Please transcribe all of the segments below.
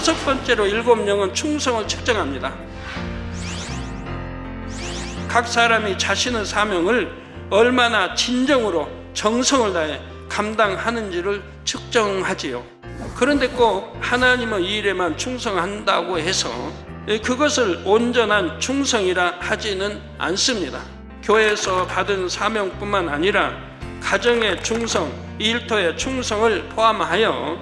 여섯 번째로 일곱 영은 충성을 측정합니다. 각 사람이 자신의 사명을 얼마나 진정으로 정성을 다해 감당하는지를 측정하지요. 그런데 꼭 하나님의 일에만 충성한다고 해서 그것을 온전한 충성이라 하지는 않습니다. 교회에서 받은 사명뿐만 아니라 가정의 충성, 일터의 충성을 포함하여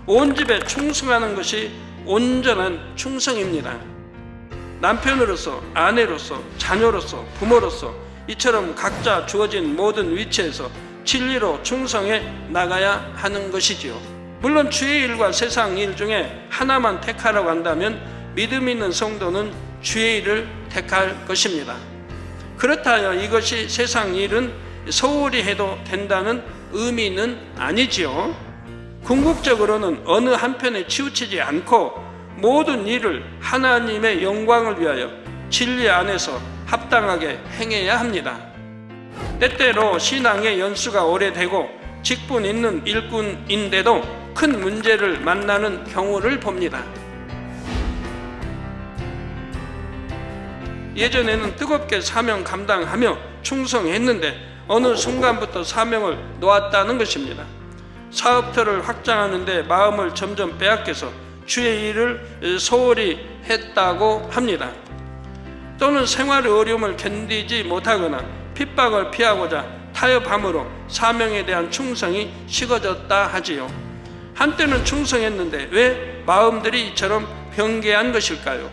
온 집에 충성하는 것이 온전한 충성입니다. 남편으로서, 아내로서, 자녀로서, 부모로서 이처럼 각자 주어진 모든 위치에서 진리로 충성해 나가야 하는 것이지요. 물론 주의 일과 세상 일 중에 하나만 택하라고 한다면 믿음 있는 성도는 주의 일을 택할 것입니다. 그렇다 하여 이것이 세상 일은 소홀히 해도 된다는 의미는 아니지요. 궁극적으로는 어느 한편에 치우치지 않고 모든 일을 하나님의 영광을 위하여 진리 안에서 합당하게 행해야 합니다. 때때로 신앙의 연수가 오래되고 직분 있는 일꾼인데도 큰 문제를 만나는 경우를 봅니다. 예전에는 뜨겁게 사명 감당하며 충성했는데 어느 순간부터 사명을 놓았다는 것입니다. 사업터를 확장하는데 마음을 점점 빼앗겨서 주의 일을 소홀히 했다고 합니다. 또는 생활의 어려움을 견디지 못하거나 핍박을 피하고자 타협함으로 사명에 대한 충성이 식어졌다 하지요. 한때는 충성했는데 왜 마음들이 이처럼 변개한 것일까요?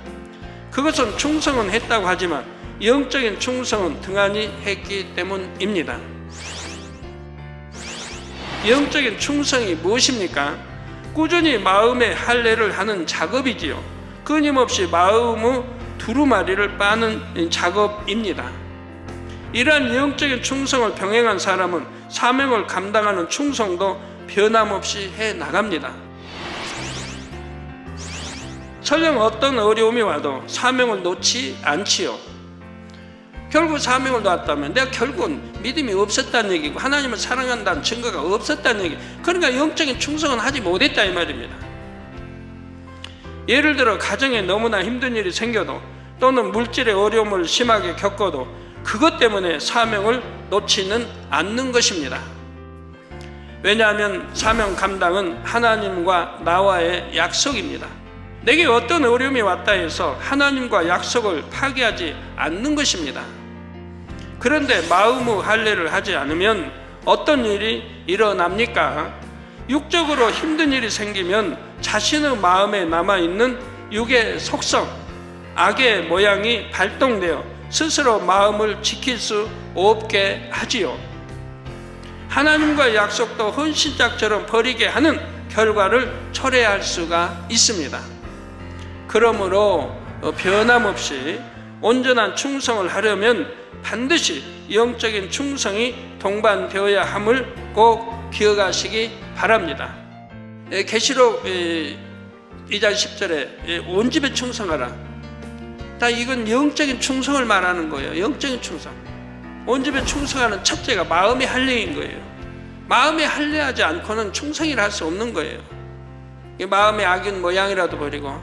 그것은 충성은 했다고 하지만 영적인 충성은 등한히 했기 때문입니다. 영적인 충성이 무엇입니까? 꾸준히 마음의 할례를 하는 작업이지요. 끊임없이 마음의 두루마리를 빠는 작업입니다. 이러한 영적인 충성을 병행한 사람은 사명을 감당하는 충성도 변함없이 해 나갑니다. 설령 어떤 어려움이 와도 사명을 놓지 않지요. 결국 사명을 놓았다면 내가 결국은 믿음이 없었다는 얘기고 하나님을 사랑한다는 증거가 없었다는 얘기. 그러니까 영적인 충성은 하지 못했다 이 말입니다. 예를 들어 가정에 너무나 힘든 일이 생겨도 또는 물질의 어려움을 심하게 겪어도 그것 때문에 사명을 놓지는 않는 것입니다. 왜냐하면 사명 감당은 하나님과 나와의 약속입니다. 내게 어떤 어려움이 왔다 해서 하나님과 약속을 파기하지 않는 것입니다. 그런데 마음의 할례를 하지 않으면 어떤 일이 일어납니까? 육적으로 힘든 일이 생기면 자신의 마음에 남아있는 육의 속성, 악의 모양이 발동되어 스스로 마음을 지킬 수 없게 하지요. 하나님과의 약속도 헌신짝처럼 버리게 하는 결과를 초래할 수가 있습니다. 그러므로 변함없이 온전한 충성을 하려면 반드시 영적인 충성이 동반되어야 함을 꼭 기억하시기 바랍니다. 계시록 2장 10절에 온 집에 충성하라. 다 이건 영적인 충성을 말하는 거예요. 영적인 충성. 온 집에 충성하는 첫째가 마음의 할례인 거예요. 마음의 할례하지 않고는 충성이라 할 수 없는 거예요. 마음의 악인 모양이라도 버리고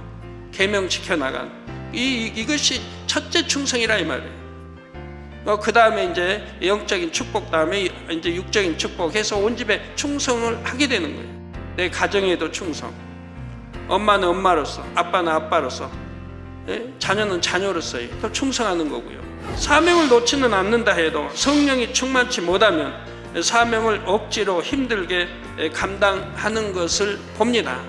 계명 지켜나간 이것이 첫째 충성이라 이 말이에요. 그 다음에 이제 영적인 축복 다음에 이제 육적인 축복해서 온 집에 충성을 하게 되는 거예요. 내 가정에도 충성, 엄마는 엄마로서, 아빠는 아빠로서, 자녀는 자녀로서 또 충성하는 거고요. 사명을 놓지는 않는다 해도 성령이 충만치 못하면 사명을 억지로 힘들게 감당하는 것을 봅니다.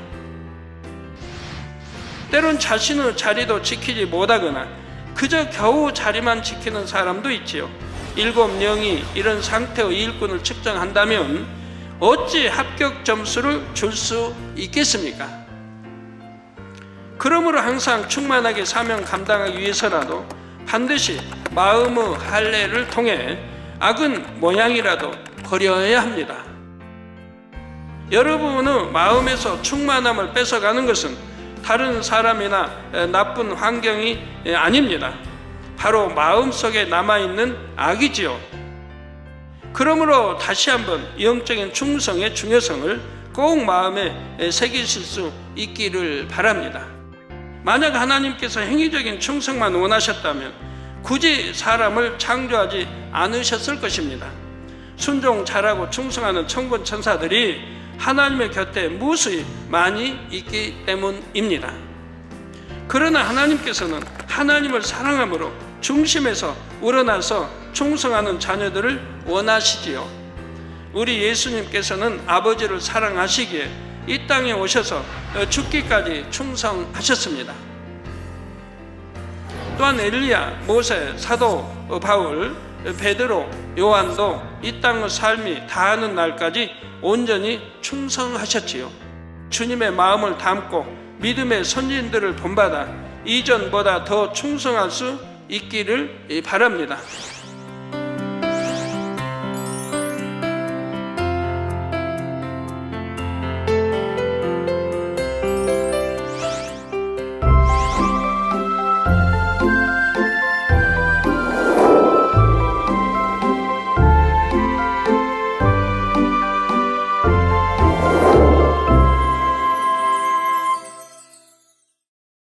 때론 자신의 자리도 지키지 못하거나 그저 겨우 자리만 지키는 사람도 있지요. 7영이 이런 상태의 일꾼을 측정한다면 어찌 합격 점수를 줄 수 있겠습니까? 그러므로 항상 충만하게 사명 감당하기 위해서라도 반드시 마음의 할례를 통해 악은 모양이라도 버려야 합니다. 여러분의 마음에서 충만함을 뺏어가는 것은 다른 사람이나 나쁜 환경이 아닙니다. 바로 마음속에 남아있는 악이지요. 그러므로 다시 한번 영적인 충성의 중요성을 꼭 마음에 새기실 수 있기를 바랍니다. 만약 하나님께서 행위적인 충성만 원하셨다면 굳이 사람을 창조하지 않으셨을 것입니다. 순종 잘하고 충성하는 천군 천사들이 하나님의 곁에 무수히 많이 있기 때문입니다. 그러나 하나님께서는 하나님을 사랑함으로 중심에서 우러나서 충성하는 자녀들을 원하시지요. 우리 예수님께서는 아버지를 사랑하시기에 이 땅에 오셔서 죽기까지 충성하셨습니다. 또한 엘리야, 모세, 사도 바울, 베드로, 요한도 이 땅의 삶이 다하는 날까지 온전히 충성하셨지요. 주님의 마음을 담고 믿음의 선진들을 본받아 이전보다 더 충성할 수 있기를 바랍니다.